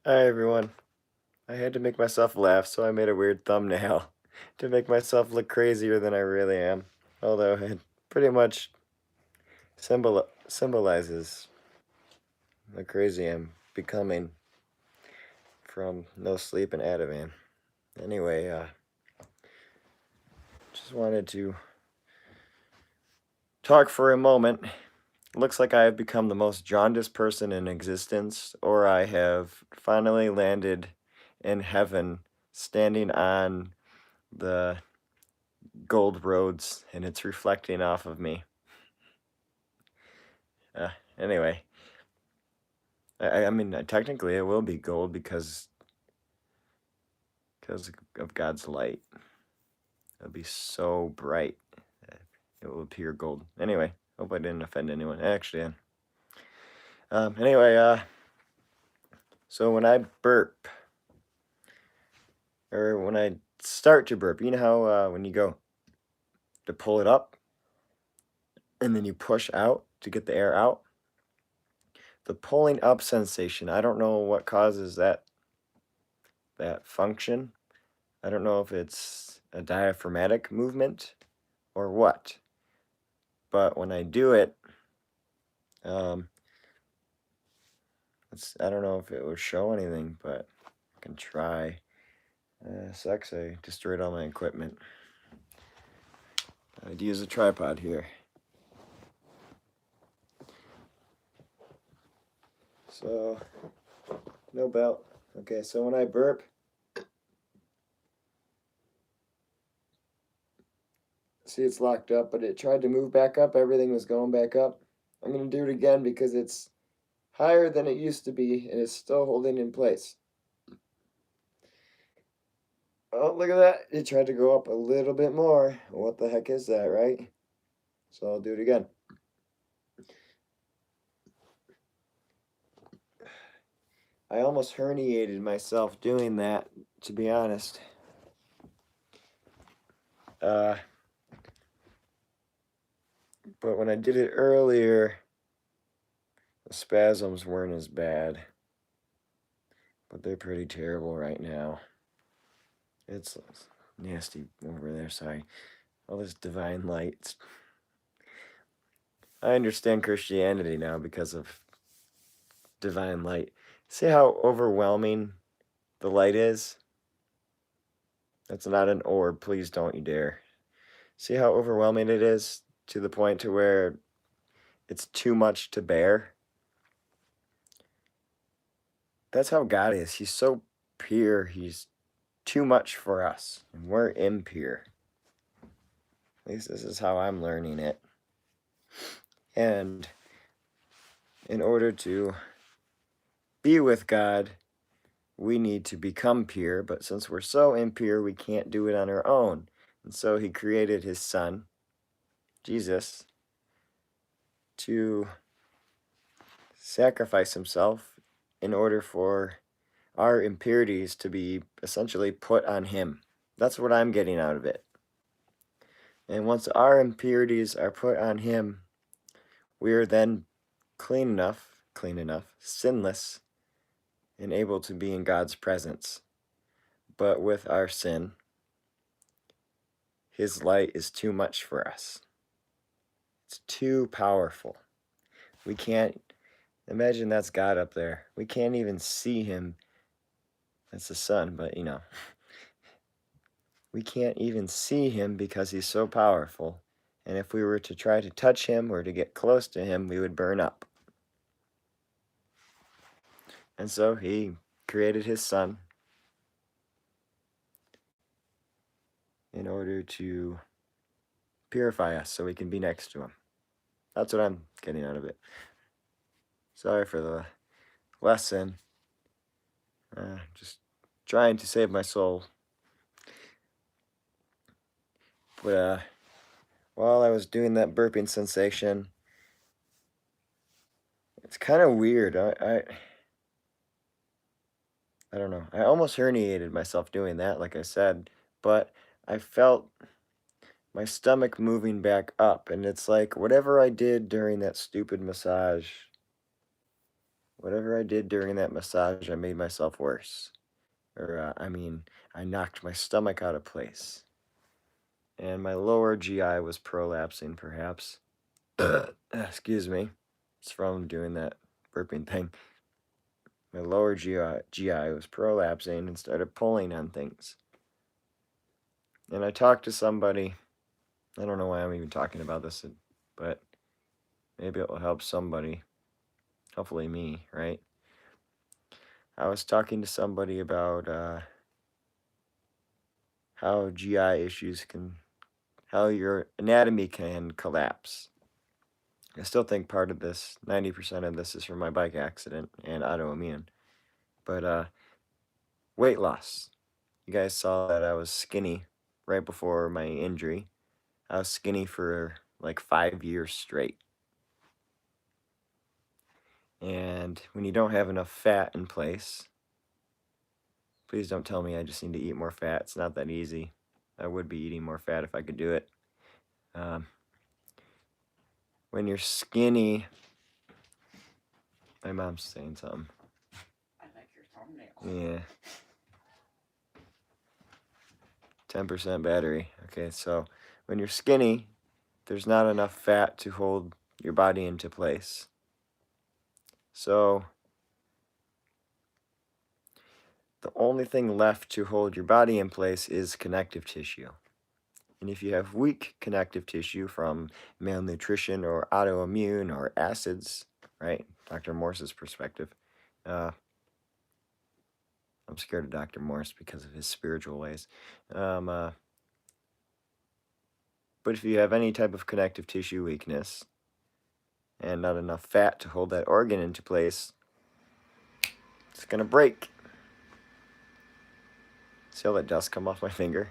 Hi everyone. I had to make myself laugh, so I made a weird thumbnail to make myself look crazier than I really am. Although it pretty much symbolizes how crazy I'm becoming from no sleep and Ativan. Anyway, just wanted to talk for a moment. Looks like I have become the most jaundiced person in existence, or I have finally landed in heaven, standing on the gold roads, and it's reflecting off of me. Anyway, I mean, technically it will be gold because of God's light. It'll be so bright that it will appear gold. Anyway, hope I didn't offend anyone. Actually, anyway, so when I burp, or when I start to burp, you know how when you go to pull it up, and then you push out to get the air out? The pulling up sensation, I don't know what causes that function. I don't know if it's a diaphragmatic movement or what, but when I do it, um, I don't know if it would show anything, but I can try. Sucks, I destroyed all my equipment. I'd use a tripod here. So, no belt. Okay, so when I burp, see it's locked up, but it tried to move back up. Everything was going back up. I'm going to do it again because it's higher than it used to be and it's still holding in place. Oh, look at that. It tried to go up a little bit more. What the heck is that, right? So I'll do it again. I almost herniated myself doing that, to be honest. But when I did it earlier, the spasms weren't as bad. But they're pretty terrible right now. It's nasty over there, sorry. All this divine light. I understand Christianity now because of divine light. See how overwhelming the light is? That's not an orb, please don't you dare. See how overwhelming it is to the point to where it's too much to bear? That's how God is. He's so pure, he's too much for us, and we're impure. At least this is how I'm learning it. And in order to be with God, we need to become pure, but since we're so impure, we can't do it on our own. And so he created his son, Jesus, to sacrifice himself in order for our impurities to be essentially put on him. That's what I'm getting out of it. And once our impurities are put on him, we are then clean enough, sinless, and able to be in God's presence. But with our sin, his light is too much for us. It's too powerful. We can't, imagine that's God up there. We can't even see him. That's the sun, but we can't even see him because he's so powerful. And if we were to try to touch him or to get close to him, we would burn up. And so he created his son in order to purify us so we can be next to him. That's what I'm getting out of it. Sorry for the lesson. Just trying to save my soul. But while I was doing that burping sensation, it's kind of weird. I don't know. I almost herniated myself doing that, like I said, but I felt my stomach moving back up, and it's like whatever I did during that stupid massage whatever I did during that massage, I made myself worse. Or, I knocked my stomach out of place. And my lower GI was prolapsing, perhaps. Excuse me. It's from doing that burping thing. My lower GI was prolapsing and started pulling on things. And I talked to somebody. I don't know why I'm even talking about this, but maybe it will help somebody. Hopefully me, right? I was talking to somebody about how GI issues how your anatomy can collapse. I still think part of this, 90% of this, is from my bike accident and autoimmune. But weight loss. You guys saw that I was skinny right before my injury. I was skinny for like 5 years straight. And when you don't have enough fat in place, please don't tell me I just need to eat more fat. It's not that easy. I would be eating more fat if I could do it. When you're skinny, my mom's saying something. I like your thumbnail. Yeah. 10% battery. Okay, so when you're skinny, there's not enough fat to hold your body into place. So the only thing left to hold your body in place is connective tissue. And if you have weak connective tissue from malnutrition or autoimmune or acids, right? Dr. Morse's perspective. I'm scared of Dr. Morse because of his spiritual ways. But if you have any type of connective tissue weakness and not enough fat to hold that organ into place, it's going to break. See all that dust come off my finger?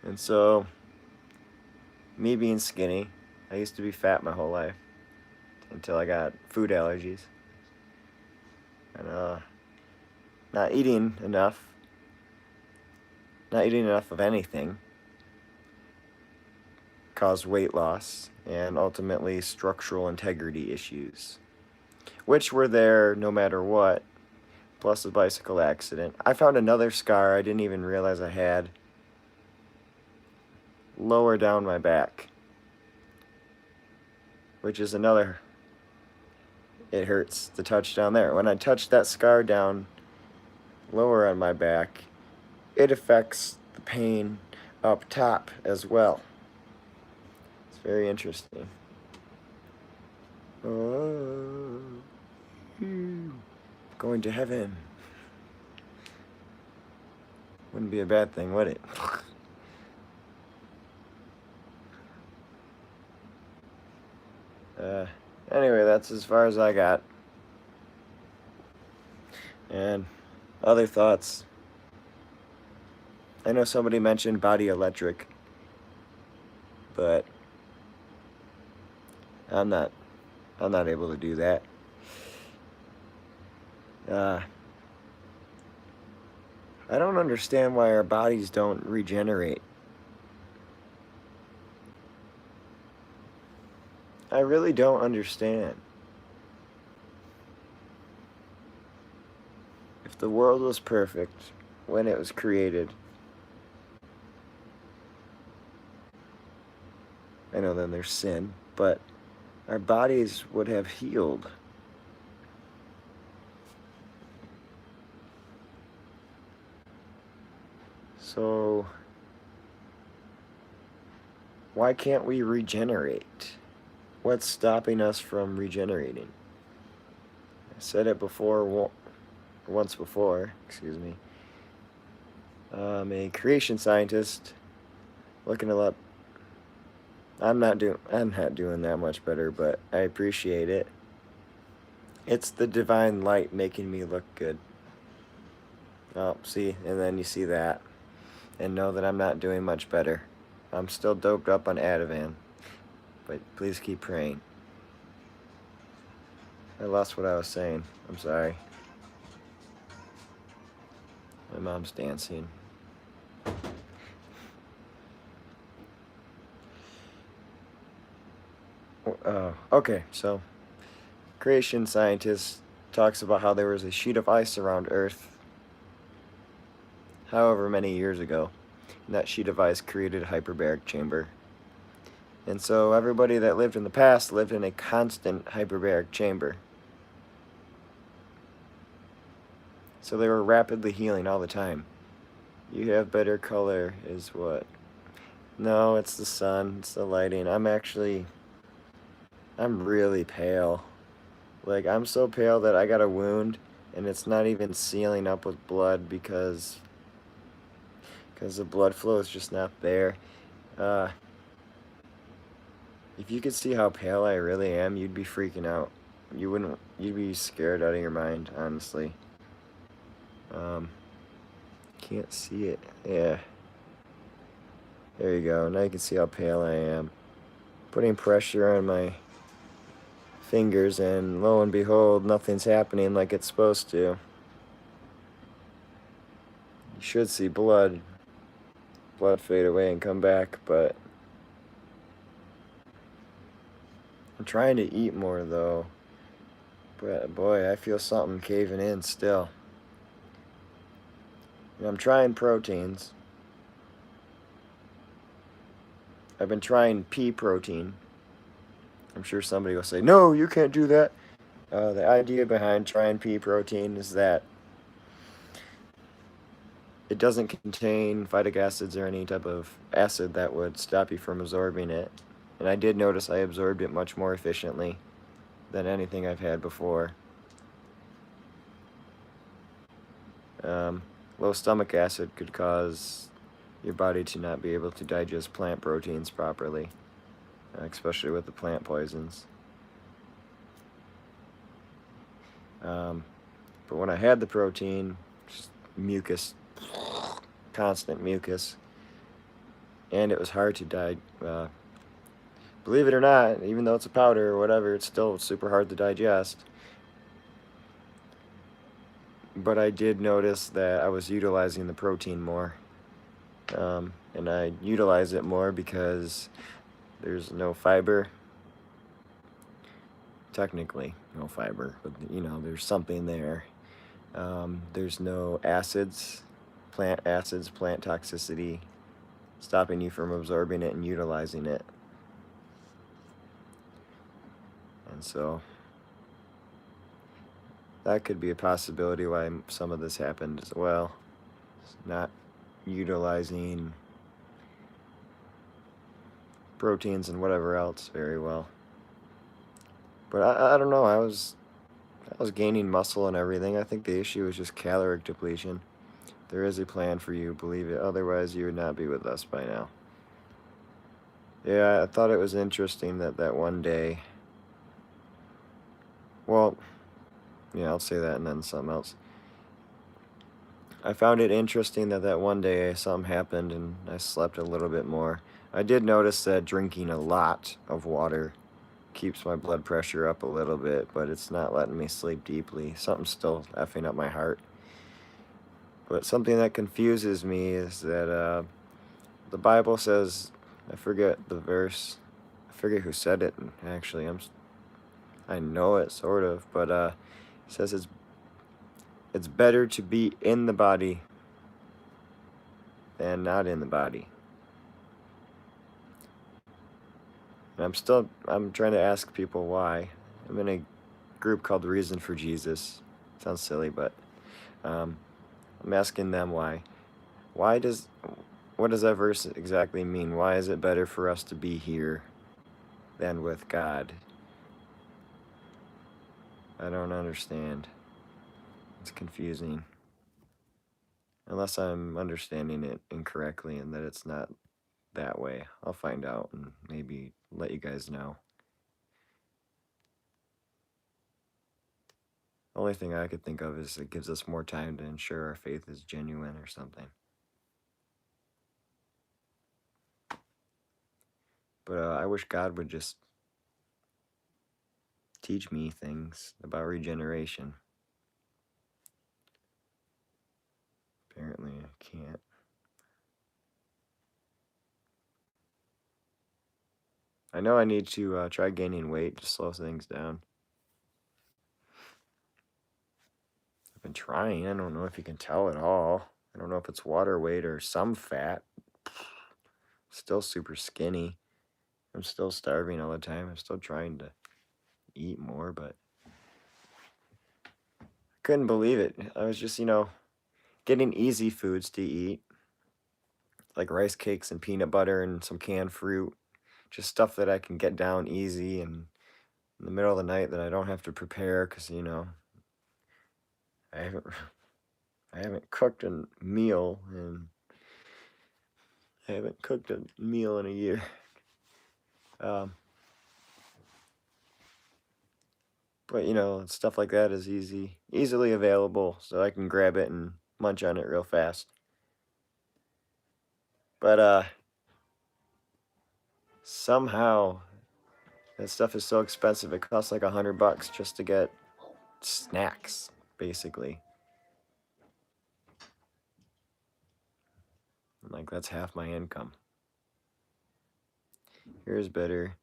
And so, me being skinny, I used to be fat my whole life until I got food allergies. And not eating enough of anything caused weight loss and ultimately structural integrity issues, which were there no matter what, plus a bicycle accident. I found another scar I didn't even realize I had lower down my back, which is another, it hurts to touch down there. When I touch that scar down lower on my back, it affects the pain up top as well. It's very interesting. Oh, going to heaven. Wouldn't be a bad thing, would it? Anyway, that's as far as I got. And other thoughts. I know somebody mentioned body electric, but I'm not able to do that. I don't understand why our bodies don't regenerate. I really don't understand. If the world was perfect when it was created, I know then there's sin, but our bodies would have healed. So, why can't we regenerate? What's stopping us from regenerating? I said it before, once before, excuse me. I'm a creation scientist, looking up. I'm not doing that much better, but I appreciate it. It's the divine light making me look good. Oh, see, and then you see that, and know that I'm not doing much better. I'm still doped up on Ativan, but please keep praying. I lost what I was saying. I'm sorry. My mom's dancing. Okay, so creation scientist talks about how there was a sheet of ice around Earth however many years ago, and that sheet of ice created a hyperbaric chamber. And so everybody that lived in the past lived in a constant hyperbaric chamber. So they were rapidly healing all the time. You have better color is what? No, it's the sun, it's the lighting. I'm really pale. Like, I'm so pale that I got a wound and it's not even sealing up with blood because the blood flow is just not there. Uh, if you could see how pale I really am, you'd be freaking out. You'd be scared out of your mind, honestly. Can't see it. Yeah. There you go. Now you can see how pale I am. Putting pressure on my fingers, and lo and behold, nothing's happening like it's supposed to. You should see blood fade away and come back, but I'm trying to eat more though. But boy, I feel something caving in still. And I'm trying proteins. I've been trying pea protein. I'm sure somebody will say, no, you can't do that. The idea behind trying pea protein is that it doesn't contain phytic acids or any type of acid that would stop you from absorbing it. And I did notice I absorbed it much more efficiently than anything I've had before. Low stomach acid could cause your body to not be able to digest plant proteins properly, especially with the plant poisons. But when I had the protein, just mucus, constant mucus, and it was hard to believe it or not, even though it's a powder or whatever, it's still super hard to digest. But I did notice that I was utilizing the protein more. And I utilize it more because there's no fiber. Technically, no fiber, but there's something there. There's no acids, plant toxicity, stopping you from absorbing it and utilizing it. And so that could be a possibility why some of this happened as well. It's not utilizing proteins and whatever else very well. But I don't know, I was gaining muscle and everything. I think the issue is just caloric depletion. There is a plan for you, believe it. Otherwise, you would not be with us by now. Yeah, I thought it was interesting that one day... Well, yeah, I'll say that and then something else. I found it interesting that one day something happened and I slept a little bit more. I did notice that drinking a lot of water keeps my blood pressure up a little bit, but it's not letting me sleep deeply. Something's still effing up my heart. But something that confuses me is that the Bible says, I forget the verse, I forget who said it, actually, I know it, sort of, but it says it's better to be in the body than not in the body. And I'm trying to ask people why. I'm in a group called Reason for Jesus. Sounds silly, but I'm asking them why. What does that verse exactly mean? Why is it better for us to be here than with God? I don't understand. It's confusing. Unless I'm understanding it incorrectly and that it's not that way. I'll find out and maybe let you guys know. The only thing I could think of is it gives us more time to ensure our faith is genuine or something. But I wish God would just teach me things about regeneration. Apparently I can't. I know I need to try gaining weight to slow things down. I've been trying. I don't know if you can tell at all. I don't know if it's water weight or some fat. Still super skinny. I'm still starving all the time. I'm still trying to eat more, but I couldn't believe it. I was just, getting easy foods to eat, like rice cakes and peanut butter and some canned fruit. Just stuff that I can get down easy and in the middle of the night that I don't have to prepare because, I haven't I haven't cooked a meal and I haven't cooked a meal in a year. But stuff like that is easily available, so I can grab it and munch on it real fast. But somehow that stuff is so expensive. It costs like $100 just to get snacks, basically. Like that's half my income. Here's better.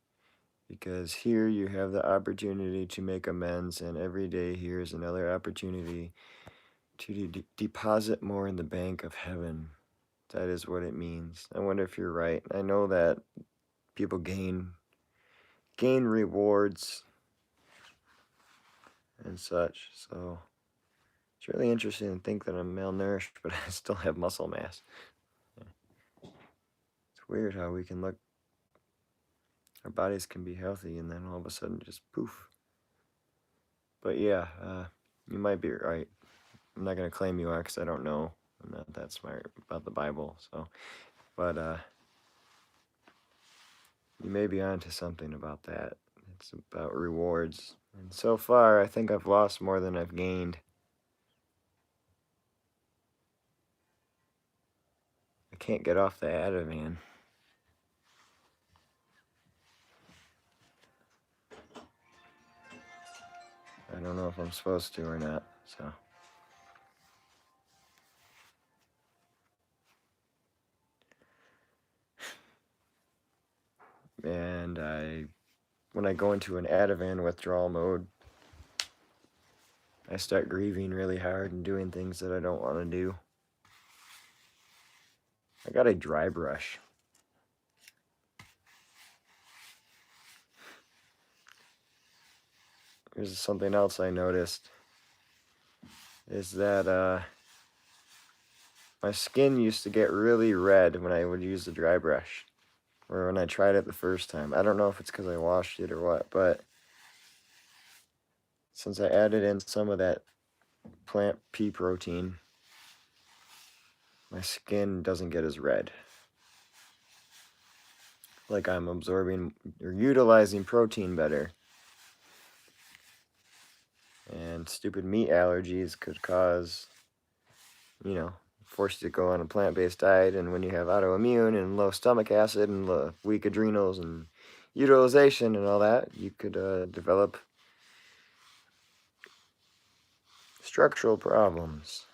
Because here you have the opportunity to make amends, and every day here is another opportunity to deposit more in the bank of heaven. That is what it means. I wonder if you're right. I know that people gain rewards and such, so it's really interesting to think that I'm malnourished, but I still have muscle mass. It's weird how we can look, our bodies can be healthy, and then all of a sudden just poof. But yeah, you might be right. I'm not going to claim you are because I don't know. I'm not that smart about the Bible, so. But you may be onto something about that. It's about rewards. And so far, I think I've lost more than I've gained. I can't get off the Ativan. I don't know if I'm supposed to or not, so. And when I go into an Ativan withdrawal mode, I start grieving really hard and doing things that I don't want to do. I got a dry brush. Here's something else I noticed, is that my skin used to get really red when I would use the dry brush, or when I tried it the first time. I don't know if it's because I washed it or what, but since I added in some of that plant pea protein, my skin doesn't get as red. Like I'm absorbing or utilizing protein better. And stupid meat allergies could cause, force you to go on a plant-based diet. And when you have autoimmune and low stomach acid and weak adrenals and utilization and all that, you could develop structural problems.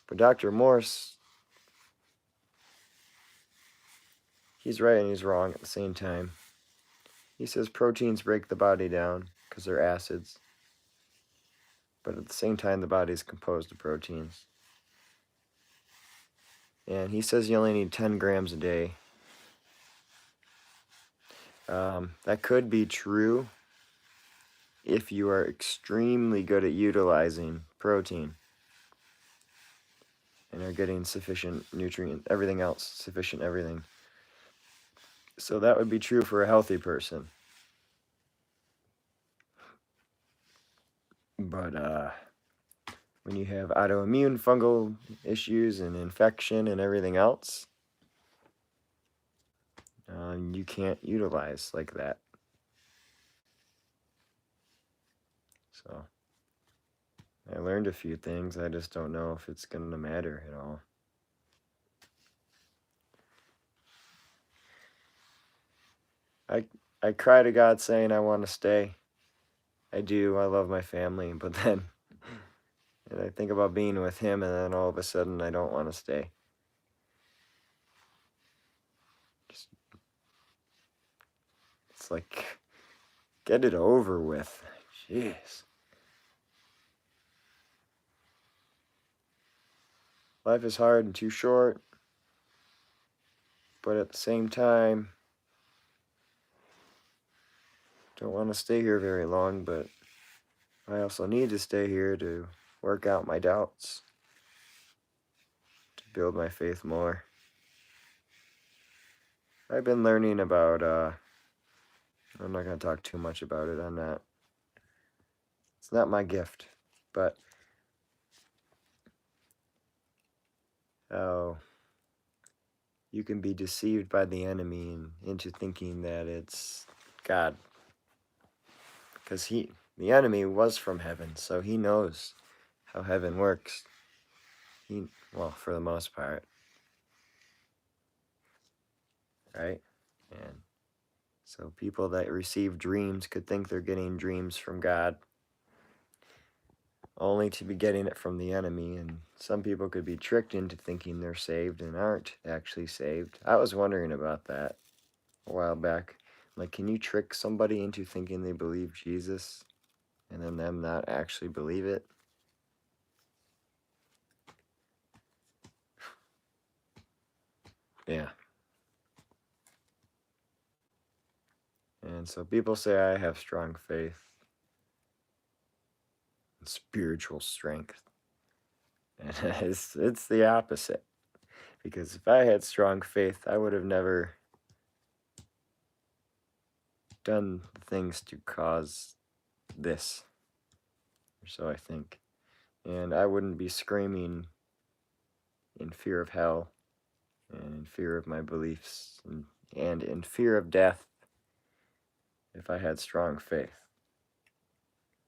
But Dr. Morse, he's right and he's wrong at the same time. He says proteins break the body down because they're acids. But at the same time, the body is composed of proteins. And he says you only need 10 grams a day. That could be true if you are extremely good at utilizing protein and are getting sufficient nutrient, everything else, sufficient everything. So that would be true for a healthy person. But when you have autoimmune fungal issues and infection and everything else, you can't utilize like that. So I learned a few things. I just don't know if it's going to matter at all. I cry to God saying I want to stay. I do. I love my family. But then and I think about being with him, and then all of a sudden I don't want to stay. like, get it over with. Jeez. Life is hard and too short, but at the same time, don't want to stay here very long, but I also need to stay here to work out my doubts, to build my faith more. I've been learning about, I'm not going to talk too much about it. It's not my gift, but how you can be deceived by the enemy and into thinking that it's God. Because the enemy was from heaven, so he knows how heaven works. Well, for the most part. Right? And so people that receive dreams could think they're getting dreams from God, only to be getting it from the enemy. And some people could be tricked into thinking they're saved and aren't actually saved. I was wondering about that a while back. Like, can you trick somebody into thinking they believe Jesus and then them not actually believe it? Yeah. And so people say I have strong faith and spiritual strength. And it's the opposite. Because if I had strong faith, I would have never done things to cause this. Or so I think. And I wouldn't be screaming in fear of hell and in fear of my beliefs and in fear of death if I had strong faith.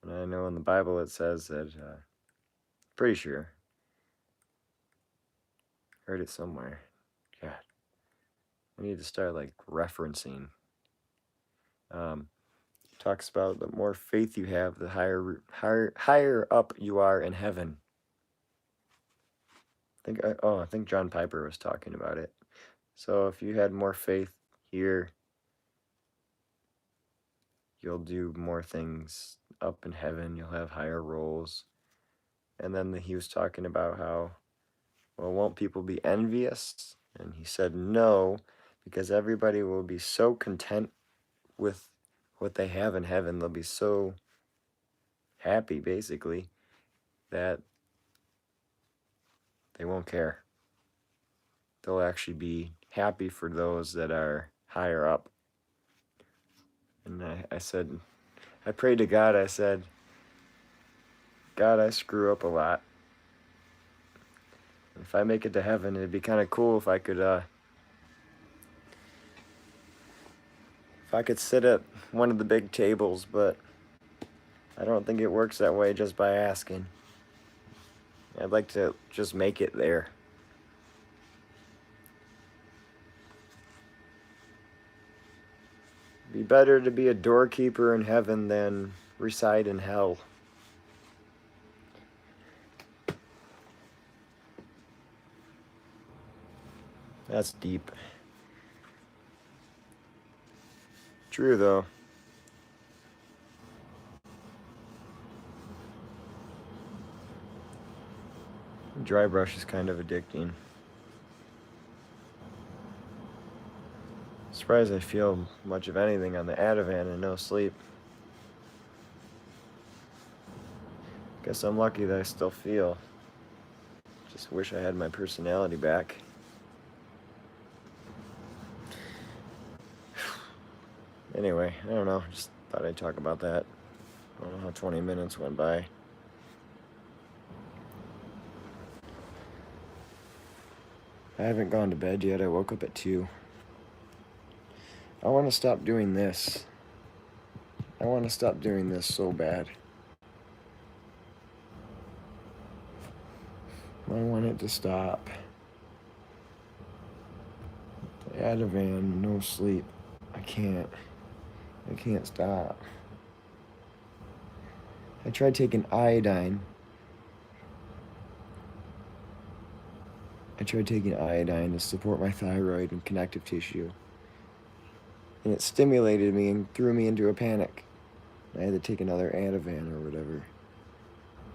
And I know in the Bible it says that, pretty sure, heard it somewhere. God, I need to start like referencing. Talks about the more faith you have, the higher up you are in heaven. I think John Piper was talking about it. So if you had more faith here, you'll do more things up in heaven. You'll have higher roles. And then he was talking about how, well, won't people be envious? And he said no, because everybody will be so content with what they have in heaven. They'll be so happy, basically, that they won't care. They'll actually be happy for those that are higher up. And I said, I prayed to God, I said, God, I screw up a lot. If I make it to heaven, it'd be kind of cool if I could sit at one of the big tables, but I don't think it works that way just by asking. I'd like to just make it there. It'd be better to be a doorkeeper in heaven than reside in hell. That's deep. True, though. Dry brush is kind of addicting. Surprised I feel much of anything on the Ativan and no sleep. Guess I'm lucky that I still feel. Just wish I had my personality back. Anyway, I don't know. Just thought I'd talk about that. I don't know how 20 minutes went by. I haven't gone to bed yet. I woke up at 2. I want to stop doing this. I want to stop doing this so bad. I want it to stop. The Ativan, no sleep. I can't stop. I tried taking iodine. To support my thyroid and connective tissue. and it stimulated me and threw me into a panic. I had to take another Ativan or whatever.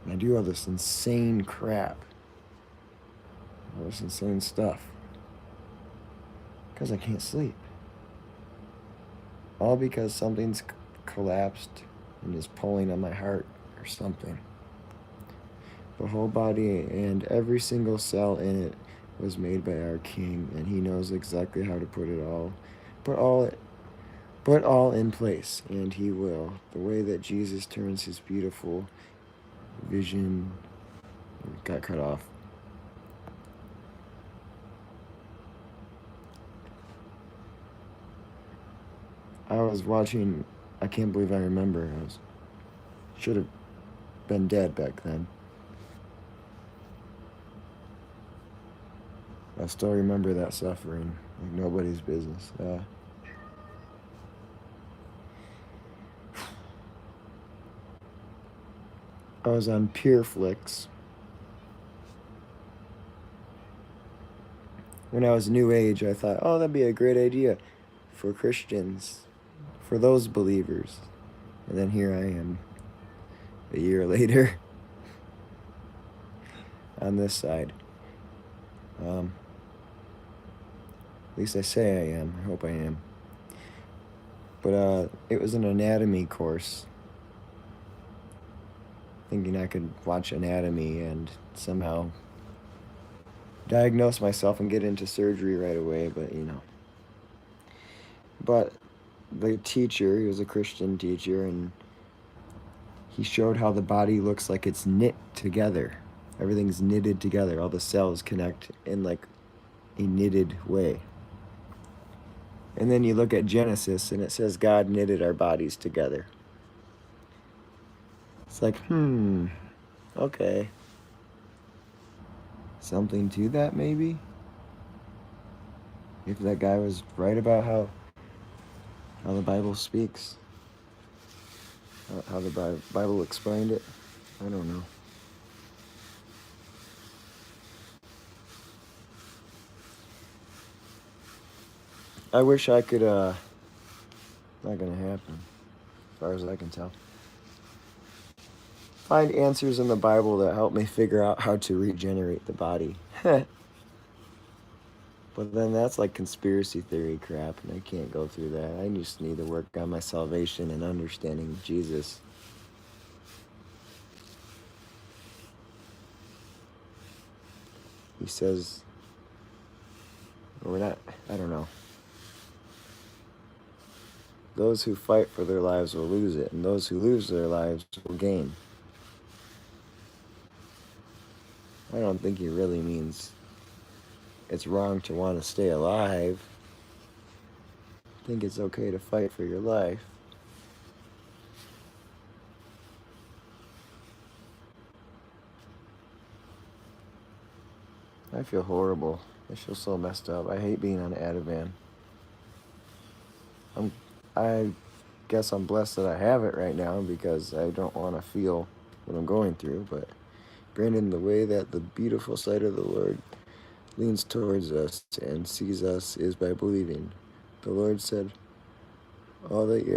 And I do all this insane crap, all this insane stuff, because I can't sleep. All because something's collapsed and is pulling on my heart or something. The whole body and every single cell in it was made by our King, and He knows exactly how to put all in place, and He will. The way that Jesus turns His beautiful vision got cut off. I was watching. I can't believe I remember. Should have been dead back then. I still remember that suffering like nobody's business. I was on PeerFlix when I was New Age. I thought, oh, that'd be a great idea for Christians, for those believers. And then here I am, a year later, on this side. At least I say I am. I hope I am. But it was an anatomy course, thinking I could watch anatomy and somehow diagnose myself and get into surgery right away, but But the teacher, he was a Christian teacher, and he showed how the body looks like it's knit together. Everything's knitted together. All the cells connect in like a knitted way. And then you look at Genesis, and it says God knitted our bodies together. It's like, okay. Something to that, maybe? If that guy was right about how the Bible speaks, how the Bible explained it, I don't know. I wish I could, not gonna happen, as far as I can tell. Find answers in the Bible that help me figure out how to regenerate the body. But then that's like conspiracy theory crap, and I can't go through that. I just need to work on my salvation and understanding Jesus. He says, or not, I don't know. Those who fight for their lives will lose it, and those who lose their lives will gain. I don't think he really means it's wrong to want to stay alive. I think it's okay to fight for your life. I feel horrible. I feel so messed up. I hate being on Ativan. I guess I'm blessed that I have it right now because I don't want to feel what I'm going through. But Brandon, the way that the beautiful sight of the Lord leans towards us and sees us is by believing. The Lord said, all that you